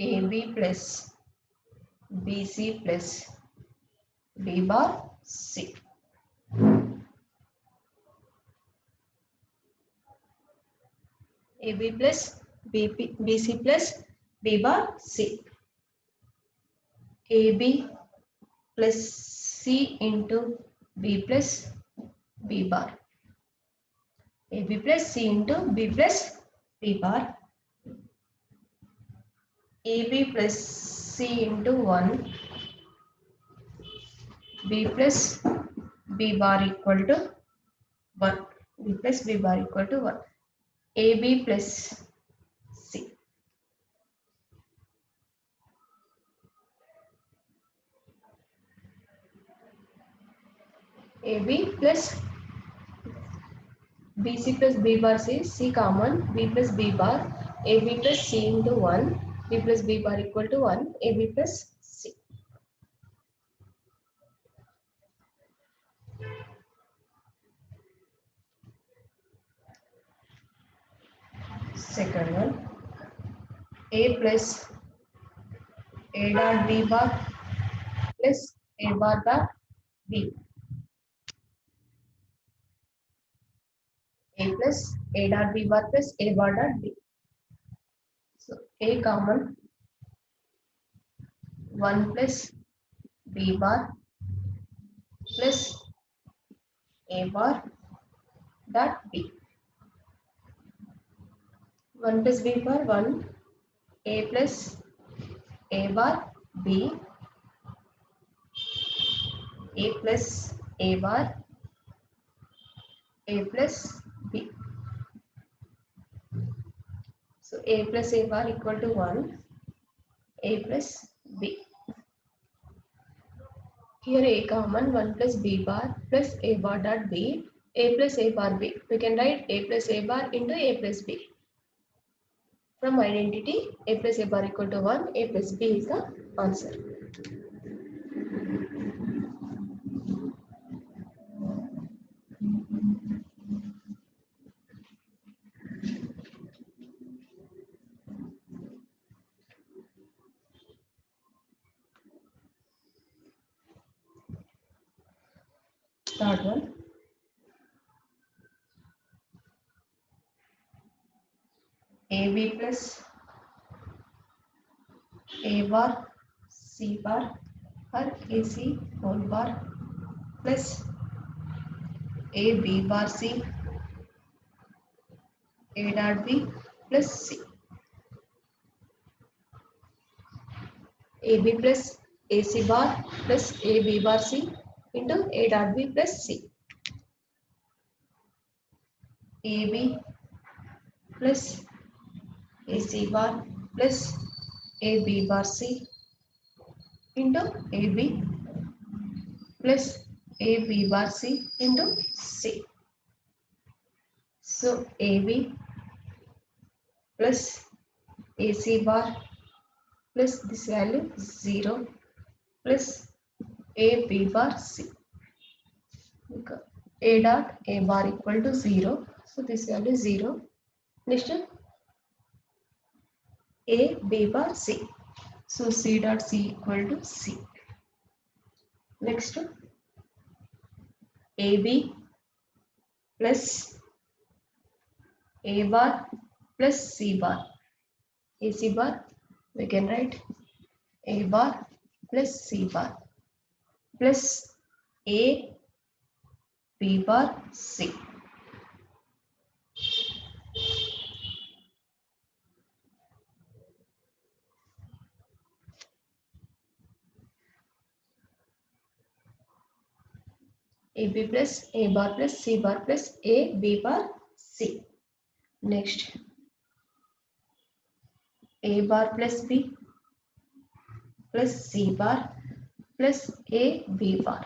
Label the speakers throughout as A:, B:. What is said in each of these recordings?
A: AB plus BC plus B bar C. AB plus BC plus B bar C. AB plus C into B plus B bar. AB plus C into B plus B bar. AB plus C into 1. B plus B bar equal to 1. B plus B bar equal to 1. AB plus C. AB plus BC plus B bar C common, B plus B bar, AB plus C into 1, B plus B bar equal to 1, AB plus C. Second one, A plus A dot B bar plus A bar dot B. A plus A dot B bar plus A bar dot B. So A common, 1 plus B bar plus A bar dot B. 1 plus B bar 1, A plus A bar B, A plus A bar, A plus B. So A plus A bar equal to 1, A plus B. Here A common, 1 plus B bar plus A bar dot B, A plus A bar B. We can write A plus A bar into A plus B. From identity, A plus A bar equal to 1, A plus B is the answer. Third one, AB plus A bar C bar or AC whole bar plus A B bar C, A dot B plus C. AB plus AC bar plus AB bar C into A dot B plus C. AB plus AC bar plus AB bar C into AB plus AB bar C into C. So AB plus AC bar plus this value 0 plus AB bar C. A dot A bar equal to 0. So this value is 0. Next A B bar C. So C dot C equal to C. Next AB plus A bar plus C bar. AC bar we can write A bar plus C bar plus A B bar C. AB plus A bar plus C bar plus A B bar C. Next A bar plus B plus C bar plus A B bar.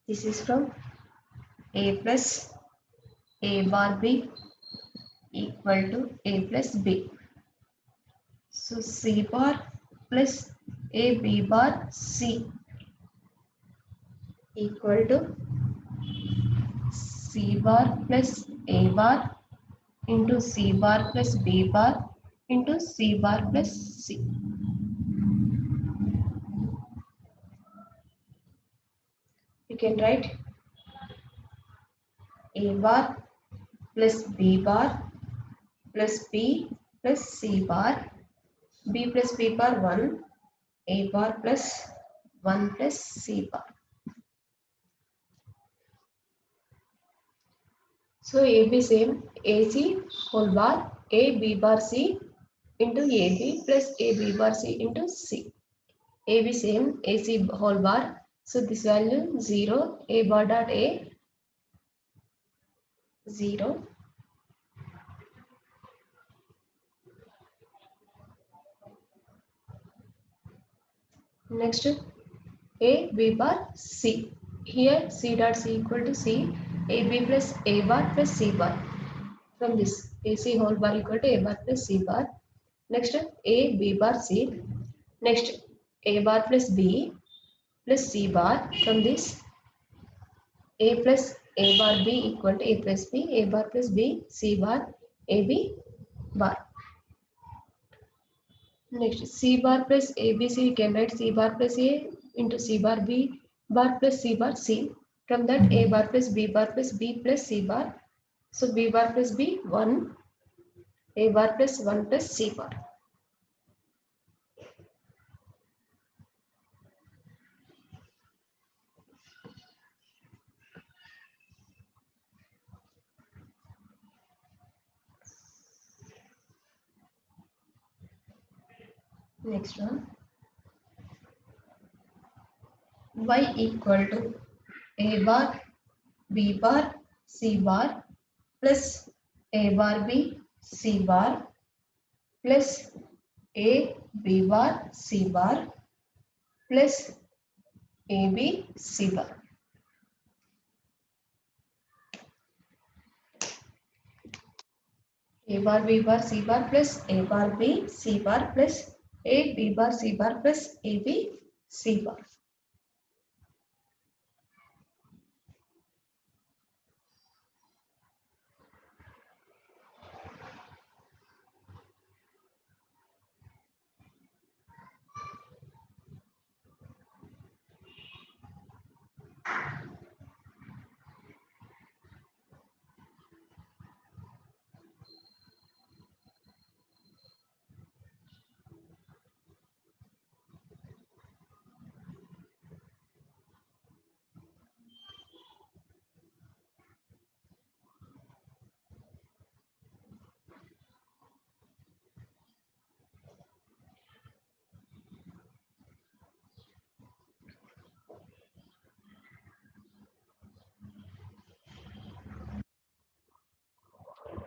A: This is from A plus A bar B equal to A plus B. So C bar plus A B bar C equal to C bar plus A bar into C bar plus B bar into C bar plus C. You can write A bar plus B bar plus B plus C bar, B plus B bar 1, A bar plus 1 plus C bar. So AB same, AC whole bar, A B bar C into AB plus AB bar C into C. AB same, AC whole bar. So this value 0, A bar dot A 0. Next A B bar C. Here C dot C equal to C, AB plus A bar plus C bar. From this AC whole bar equal to A bar plus C bar. Next A B bar C. Next A bar plus B plus C bar. From this A plus A bar B equal to A plus B, A bar plus B, C bar, AB bar. Next C bar plus ABC, we can write C bar plus A into C bar B bar plus C bar C. From that A bar plus B bar plus B plus C bar. So B bar plus B 1, A bar plus 1 plus C bar. Next one. Y equal to A bar B bar C bar plus A bar B C bar plus A B bar C bar plus AB C bar. A bar B bar C bar plus A bar B C bar plus A B bar C bar plus AB C bar.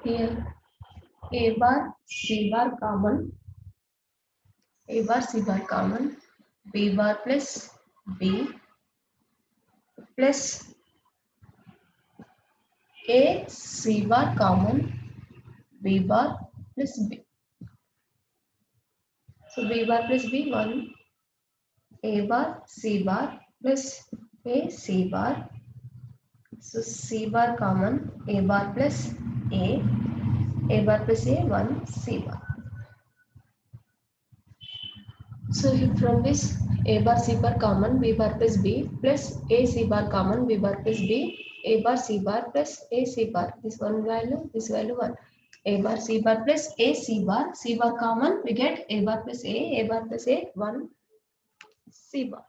A: Here A bar C bar common, A bar C bar common, B bar plus B plus A C bar common, B bar plus B. So B bar plus B 1, A bar C bar plus A C bar. So C bar common, A bar plus A bar plus A 1 C bar. So from this A bar C bar common, B bar plus B plus A C bar common, B bar plus B, A bar C bar plus A C bar. This one value, this value 1. A bar C bar plus A C bar common, we get A bar plus A bar plus A 1 C bar.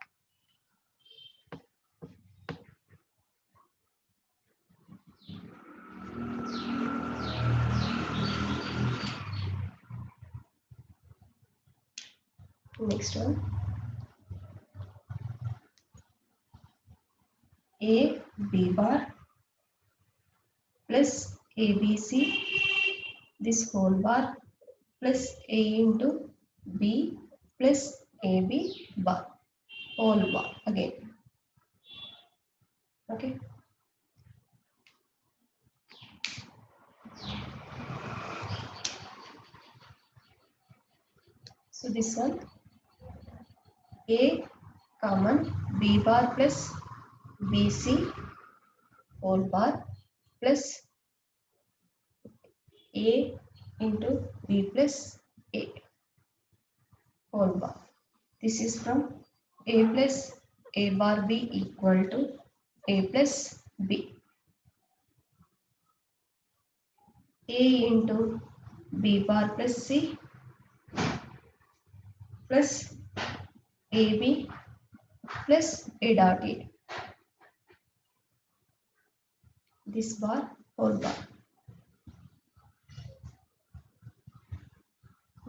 A: Next one. A B bar plus ABC, this whole bar plus A into B plus AB bar, whole bar again. Okay. So this one A common, B bar plus BC whole bar plus A into B plus A whole bar. This is from A plus A bar B equal to A plus B. A into B bar plus C plus AB plus A dot A. This bar whole bar.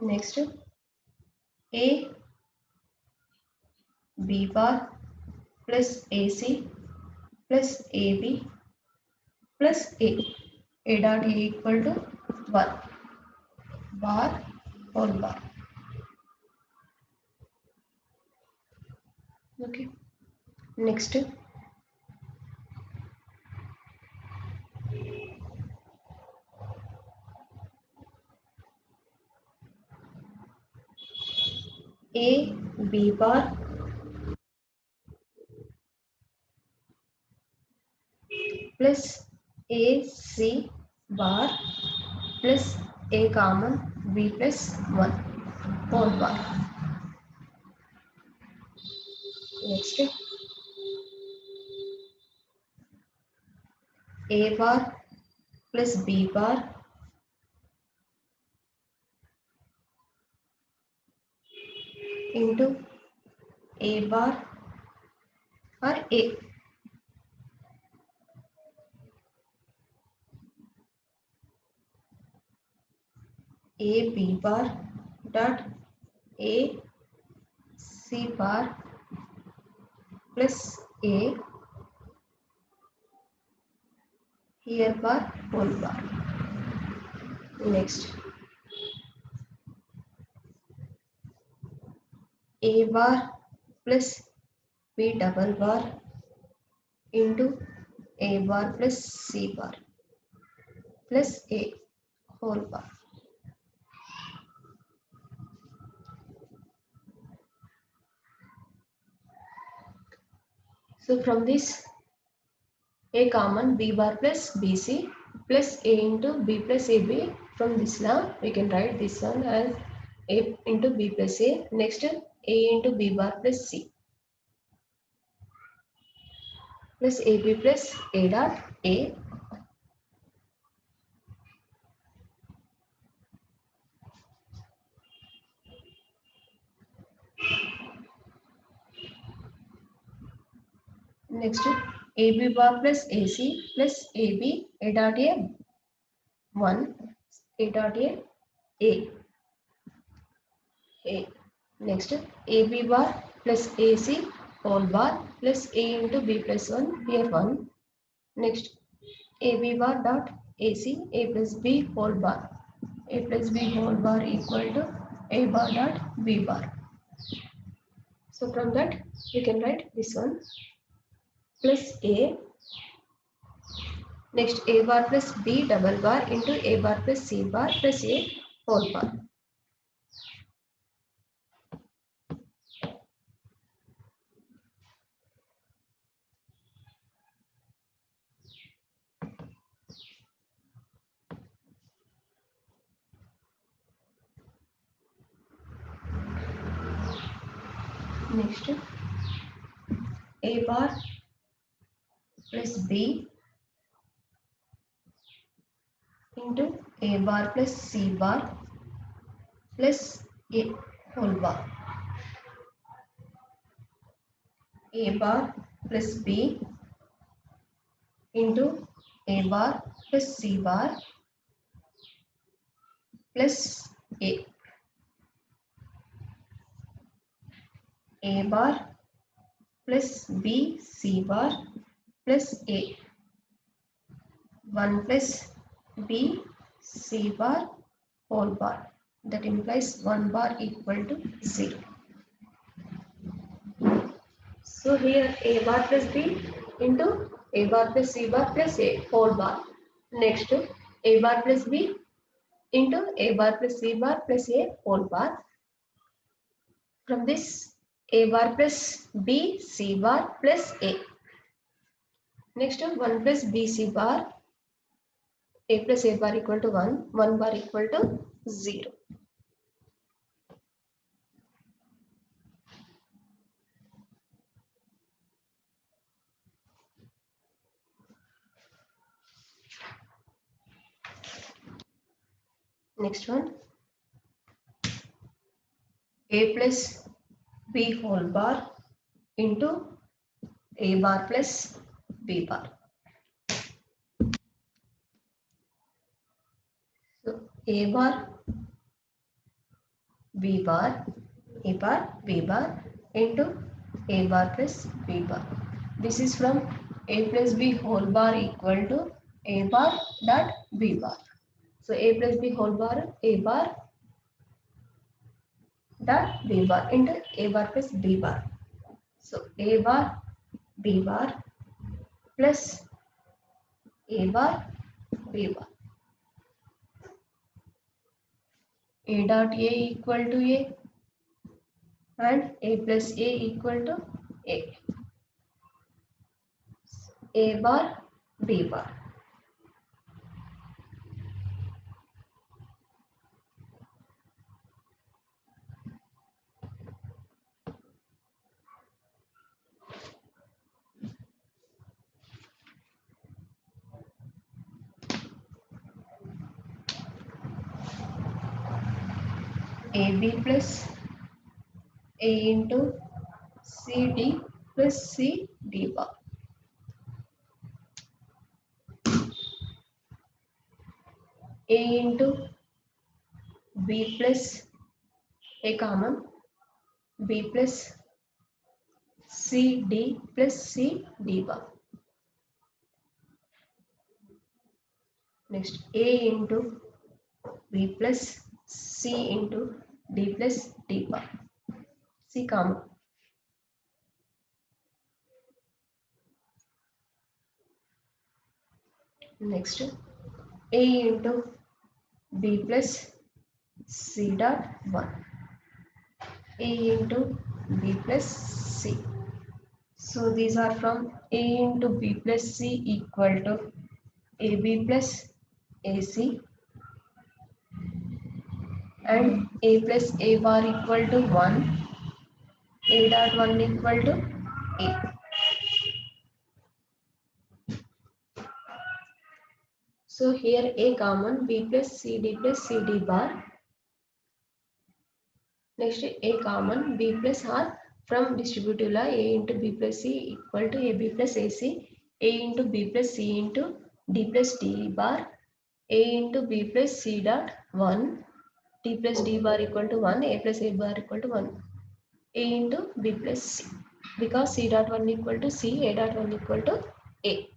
A: Next, A B bar plus AC plus AB plus A dot A equal to 1 bar whole bar. Okay. Next, A B bar plus A C bar plus A common B plus 1 whole bar. Next, A bar plus B bar into A bar or A B bar dot A C bar plus A here bar whole bar. Next, A bar plus B double bar into A bar plus C bar plus A whole bar. So from this, A common B bar plus BC plus A into B plus AB. From this now we can write this one as A into B plus A. Next, A into B bar plus C plus AB plus A dot A. Next, AB bar plus AC plus AB A dot A 1 A dot A. Next, AB bar plus AC whole bar plus A into B plus 1 here 1. Next, AB bar dot AC A plus B whole bar. A plus B whole bar equal to A bar dot B bar. So from that we can write this one plus A. Next, A bar plus B double bar into A bar plus C bar plus A whole bar. Next, A bar plus B into A bar plus C bar plus A whole bar. A bar plus B into A bar plus C bar plus A. A bar plus B C bar plus A. 1 plus B C bar whole bar. That implies 1 bar equal to 0. So here A bar plus B into A bar plus C bar plus A whole bar. Next, A bar plus B into A bar plus C bar plus A whole bar. From this, A bar plus B C bar plus A. Next, 1 plus B C bar, A plus A bar equal to 1, 1 bar equal to 0. Next one, a plus b whole bar into a bar plus b bar. So a bar, b bar, a bar, b bar into a bar plus b bar. This is from a plus b whole bar equal to a bar dot b bar. So a plus b whole bar, a bar dot b bar into a bar plus b bar. So a bar, b bar plus a bar, b bar. A dot a equal to a and a plus a equal to a. A bar, b bar. AB plus A into CD plus CD bar. A into B plus A common, B plus CD plus CD bar. Next, A into B plus C into D plus D bar. C common. Next, A into B plus C dot 1. A into B plus C. So these are from A into B plus C equal to AB plus AC and A plus A bar equal to 1, A dot 1 equal to A. So here A common, B plus CD plus CD bar. Next A common, B plus R from distributive law, A into B plus C equal to AB plus AC, A into B plus C into D plus D bar, A into B plus C dot 1, D plus D bar equal to 1, A plus A bar equal to 1, A into B plus C. Because C dot 1 equal to C, A dot 1 equal to A.